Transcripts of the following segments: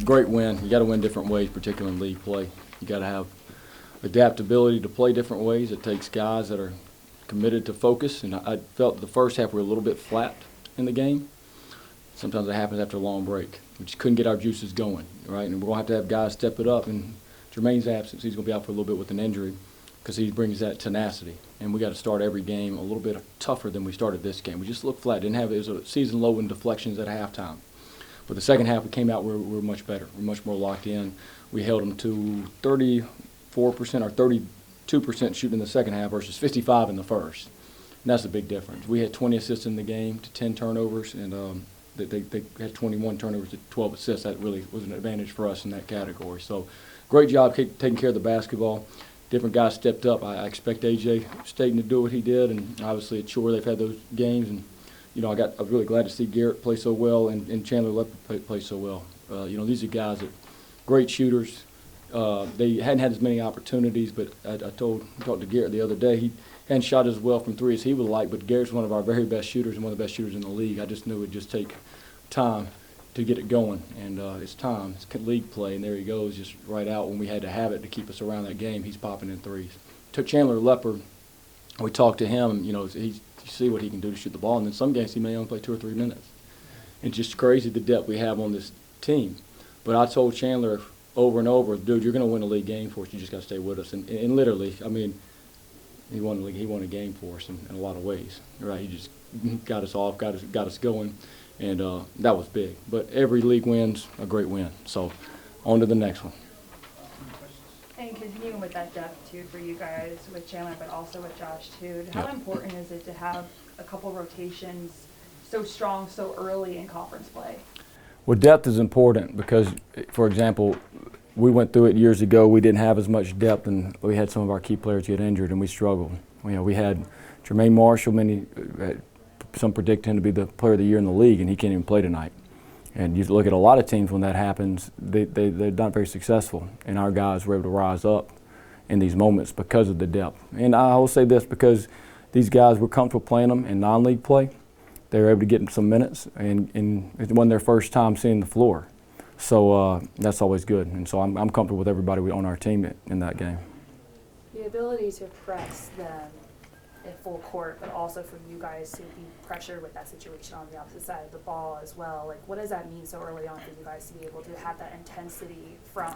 great win. You got to win different ways, particularly in league play. You got to have adaptability to play different ways. It takes guys that are committed to focus, and I felt the first half we were a little bit flat in the game. Sometimes it happens after a long break. We just couldn't get our juices going, right? And we're going to have guys step it up. And Jermaine's absence, he's going to be out for a little bit with an injury because he brings that tenacity. And we got to start every game a little bit tougher than we started this game. We just looked flat. It was a season low in deflections at halftime. But the second half we came out, we were much better. We're much more locked in. We held them to 34% or 32% shooting in the second half versus 55 in the first. And that's a big difference. We had 20 assists in the game to 10 turnovers, and they had 21 turnovers to 12 assists. That really was an advantage for us in that category. So great job taking care of the basketball. Different guys stepped up. I expect A.J. Staten to do what he did, and obviously it's sure they've had those games. And I'm really glad to see Garrett play so well and Chandler Lepper play so well. These are guys that great shooters. They hadn't had as many opportunities, but I talked to Garrett the other day. He hadn't shot as well from three as he would like, but Garrett's one of our very best shooters and one of the best shooters in the league. I just knew it would just take time to get it going, and it's time. It's league play, and there he goes, just right out when we had to have it to keep us around that game. He's popping in threes. Took Chandler Lepper. We talked to him, and you see what he can do to shoot the ball, and in some games he may only play 2 or 3 minutes. It's just crazy the depth we have on this team. But I told Chandler over and over, dude, you're going to win a league game for us. You just got to stay with us. And literally, I mean, he won a game for us in a lot of ways. Right? He just got us off, got us going, and that was big. But every league win's a great win. So on to the next one. And continuing with that depth, too, for you guys with Chandler, but also with Josh, too, how important is it to have a couple rotations so strong so early in conference play? Well, depth is important because, for example, we went through it years ago. We didn't have as much depth, and we had some of our key players get injured, and we struggled. We had Jermaine Marshall, some predict him to be the player of the year in the league, and he can't even play tonight. And you look at a lot of teams when that happens, they're not very successful, and our guys were able to rise up in these moments because of the depth. And I will say this, because these guys were comfortable playing them in non-league play, they were able to get them some minutes, and it wasn't their first time seeing the floor. So that's always good, and so I'm comfortable with everybody on our team in that game. The ability to press them at full court, but also for you guys to be pressured with that situation on the opposite side of the ball as well. Like, what does that mean so early on for you guys to be able to have that intensity from,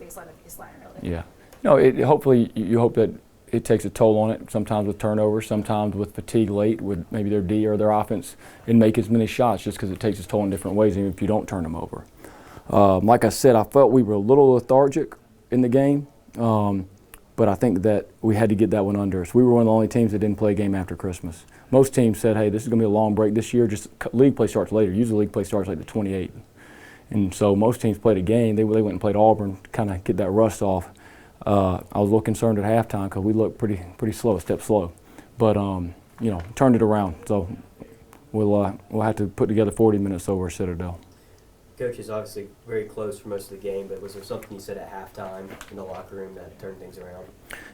baseline to baseline, really? Yeah. No, hopefully you hope that it takes a toll on it, sometimes with turnovers, sometimes with fatigue late with maybe their D or their offense, and make as many shots just because it takes its toll in different ways, even if you don't turn them over. Like I said, I felt we were a little lethargic in the game, but I think that we had to get that one under us. We were one of the only teams that didn't play a game after Christmas. Most teams said, hey, this is going to be a long break this year. Just league play starts later. Usually league play starts like the 28th. And so most teams played a game. They went and played Auburn to kind of get that rust off. I was a little concerned at halftime because we looked pretty slow, a step slow. But, turned it around. So we'll have to put together 40 minutes over Citadel. Coach is obviously very close for most of the game, but was there something you said at halftime in the locker room that turned things around?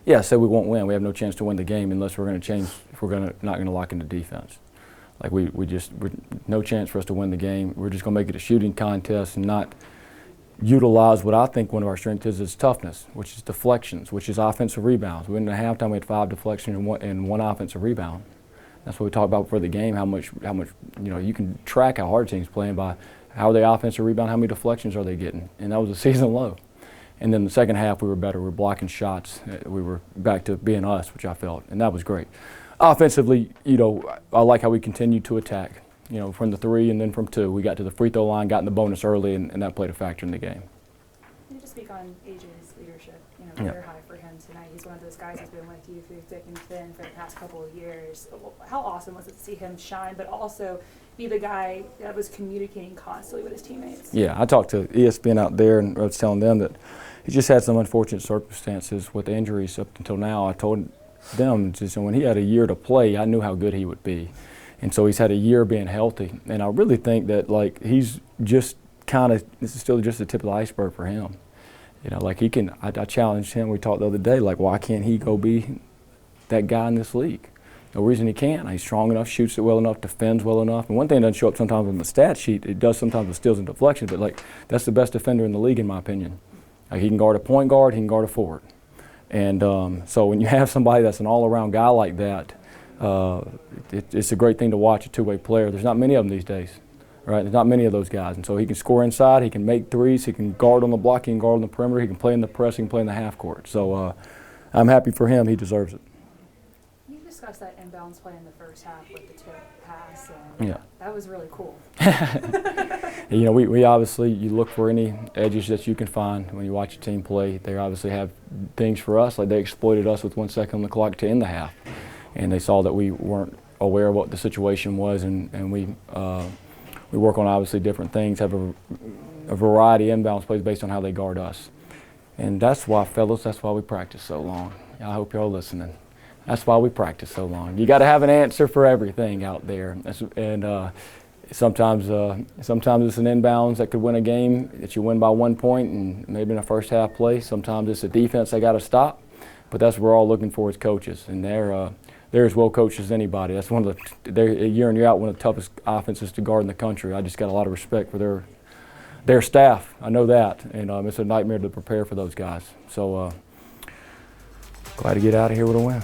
Yeah, I said we won't win. We have no chance to win the game unless we're going to change, if we're not going to lock into defense. Like we're no chance for us to win the game. We're just going to make it a shooting contest and not utilize what I think one of our strengths is toughness, which is deflections, which is offensive rebounds. We went into halftime, we had 5 deflections and one offensive rebound. That's what we talked about before the game, how much you can track how hard teams playing by how are they offensive rebound, how many deflections are they getting, and that was a season low. And then the second half we were better, we were blocking shots, we were back to being us, which I felt, and that was great. Offensively, I like how we continued to attack. From the 3 and then from 2. We got to the free throw line, got in the bonus early, and that played a factor in the game. Can you just speak on AJ's leadership? Very high for him tonight. He's one of those guys who's been with you through thick and thin for the past couple of years. How awesome was it to see him shine, but also be the guy that was communicating constantly with his teammates? Yeah, I talked to ESPN out there, and I was telling them that he just had some unfortunate circumstances with injuries up until now. I told them just when he had a year to play, I knew how good he would be. And so he's had a year being healthy. And I really think that, he's just this is still just the tip of the iceberg for him. He can, I challenged him, we talked the other day, why can't he go be that guy in this league? No reason he can't. He's strong enough, shoots it well enough, defends well enough. And one thing that doesn't show up sometimes on the stat sheet, it does sometimes with steals and deflections, but like that's the best defender in the league in my opinion. Like, he can guard a point guard, he can guard a forward. And so when you have somebody that's an all-around guy like that, it's a great thing to watch, a two-way player. There's not many of them these days, right? There's not many of those guys. And so he can score inside, he can make threes, he can guard on the block, he can guard on the perimeter, he can play in the press, he can play in the half court. So I'm happy for him. He deserves it. You discussed that inbounds play in the first half with the tip pass, and Yeah. that was really cool. You know, we obviously, you look for any edges that you can find when you watch a team play. They obviously have things for us, like they exploited us with 1 second on the clock to end the half. And they saw that we weren't aware of what the situation was, and we work on obviously different things, have a variety of inbounds plays based on how they guard us. And that's why, fellas, that's why we practice so long. I hope y'all listening. That's why we practice so long. You got to have an answer for everything out there. Sometimes it's an inbounds that could win a game that you win by 1 point and maybe in a first half play. Sometimes it's a defense they got to stop. But that's what we're all looking for as coaches, and they're as well coached as anybody. That's one of they're year in year out one of the toughest offenses to guard in the country. I just got a lot of respect for their staff. I know that, and it's a nightmare to prepare for those guys. So glad to get out of here with a win.